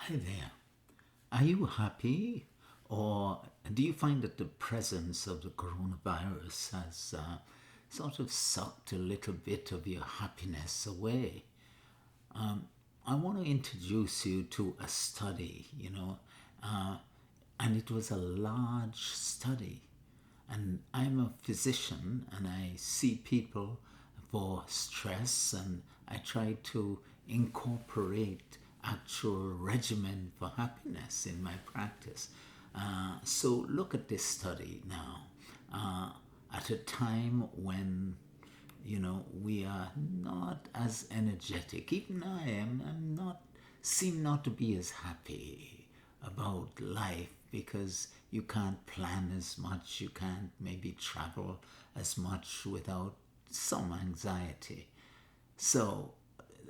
Hi there. Are you happy, or do you find that the presence of the coronavirus has sort of sucked a little bit of your happiness away? I want to introduce you to a study, uh, and it was a large study. And I'm a physician and I see people for stress, and I try to incorporate actual regimen for happiness in my practice. So look at this study now. Uh, at a time when we are not as energetic. Even I'm not, seem not to be as happy about life because you can't plan as much, you can't maybe travel as much without some anxiety. So,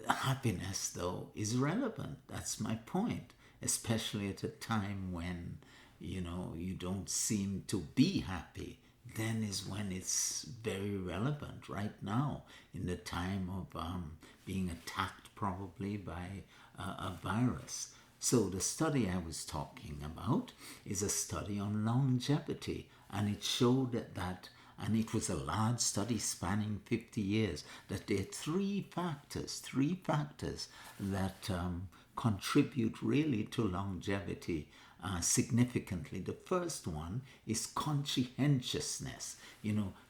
happiness, though, is relevant. That's my point, especially at a time when, you don't seem to be happy. Then is when it's very relevant right now, in the time of being attacked probably by a virus. So, the study I was talking about is a study on longevity, and it showed that, and it was a large study spanning 50 years, that there are three factors that contribute really to longevity significantly. The first one is conscientiousness,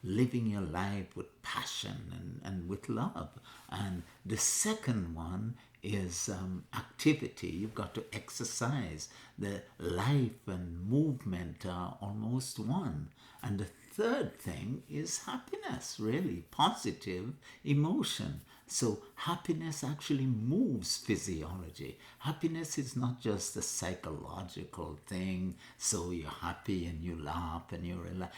living your life with passion and with love. And the second one is activity. You've got to exercise. The life and movement are almost one. And the third thing is happiness, really, positive emotion. So happiness actually moves physiology. Happiness is not just a psychological thing, so you're happy and you laugh and you relax.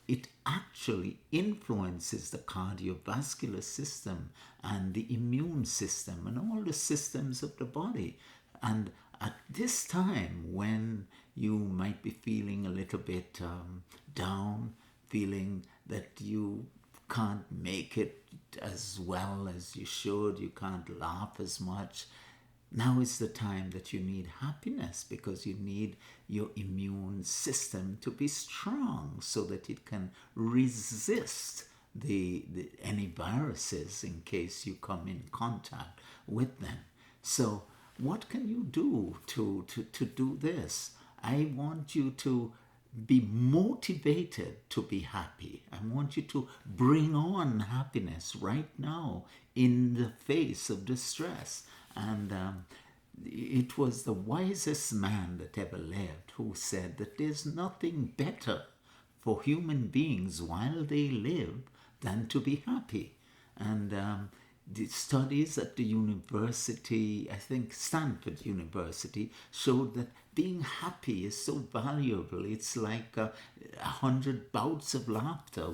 It actually influences the cardiovascular system and the immune system and all the systems of the body. And at this time, when you might be feeling a little bit down, feeling that you can't make it as well as you should, you can't laugh as much, now is the time that you need happiness, because you need your immune system to be strong so that it can resist any viruses in case you come in contact with them. So what can you do to do this? I want you to be motivated to be happy. I want you to bring on happiness right now in the face of distress. And it was the wisest man that ever lived who said that there's nothing better for human beings while they live than to be happy. And the studies at the university, I think Stanford University, showed that being happy is so valuable. It's like 100 bouts of laughter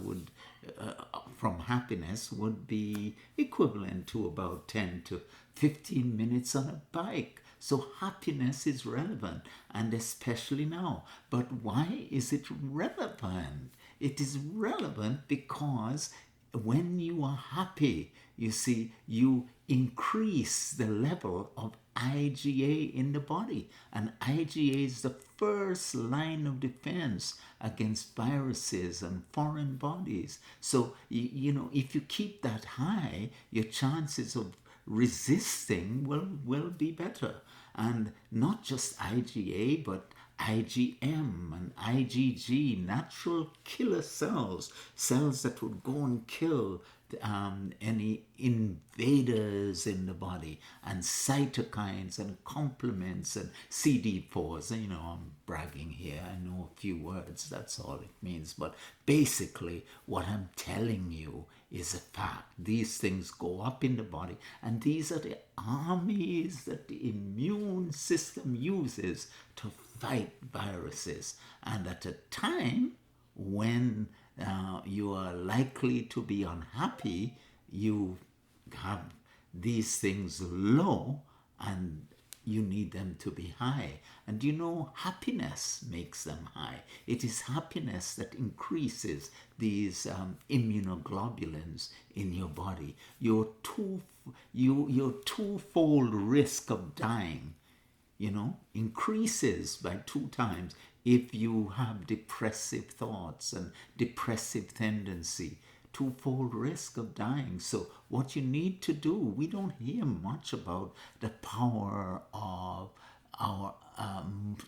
from happiness would be equivalent to about 10 to 15 minutes on a bike. So happiness is relevant, and especially now. But why is it relevant? It is relevant because when you are happy, you see, you increase the level of IgA in the body. And IgA is the first line of defense against viruses and foreign bodies. So, if you keep that high, your chances of resisting will be better. And not just IgA, but IgM and IgG, natural killer cells that would go and kill any invaders in the body, and cytokines and complements and CD4s. I'm bragging here. I know a few words. That's all it means. But basically, what I'm telling you is a fact. These things go up in the body, and these are the armies that the immune system uses to fight viruses. And at a time when you are likely to be unhappy, you have these things low and you need them to be high. And happiness makes them high. It is happiness that increases these immunoglobulins in your body. Your twofold risk of dying increases by 2 times if you have depressive thoughts and depressive tendency. Twofold risk of dying. So what you need to do, we don't hear much about the power of our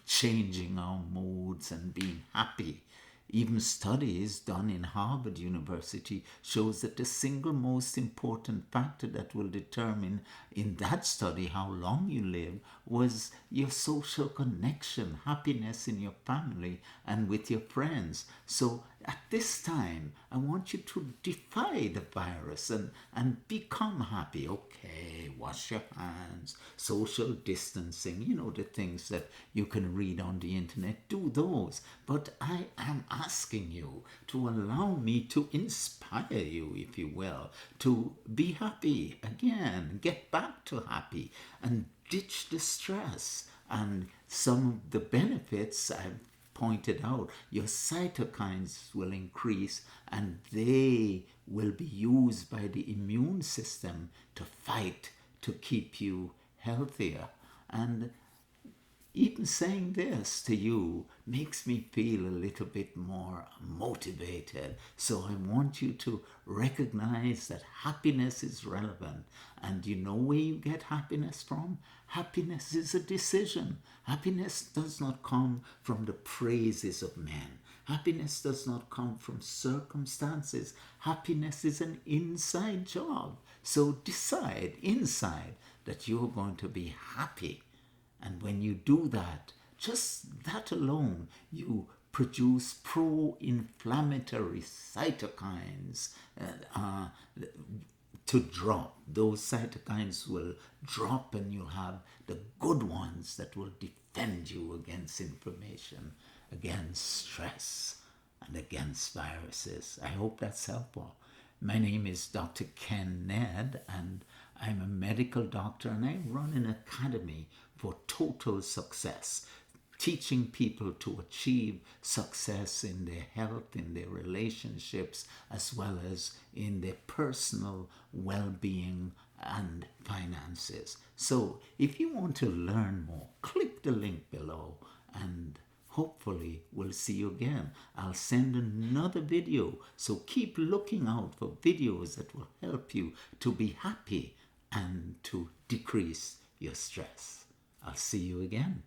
changing our moods and being happy. Even studies done in Harvard University shows that the single most important factor that will determine in that study how long you live was your social connection, happiness in your family and with your friends. So at this time, I want you to defy the virus and become happy. Okay, wash your hands, social distancing, the things that you can read on the internet, do those. But I am asking you to allow me to inspire you, if you will, to be happy again, get back to happy and ditch the stress. And some of the benefits I've pointed out, your cytokines will increase and they will be used by the immune system to fight to keep you healthier. And even saying this to you makes me feel a little bit more motivated. So I want you to recognize that happiness is relevant. And you know where you get happiness from? Happiness is a decision. Happiness does not come from the praises of men. Happiness does not come from circumstances. Happiness is an inside job. So decide inside that you're going to be happy. And when you do that, just that alone, you produce pro-inflammatory cytokines to drop. Those cytokines will drop and you'll have the good ones that will defend you against inflammation, against stress, and against viruses. I hope that's helpful. My name is Dr. Ken Nedd, and I'm a medical doctor, and I run an academy for total success, teaching people to achieve success in their health, in their relationships, as well as in their personal well-being and finances. So if you want to learn more, click the link below and hopefully we'll see you again. I'll send another video, so keep looking out for videos that will help you to be happy and to decrease your stress. I'll see you again.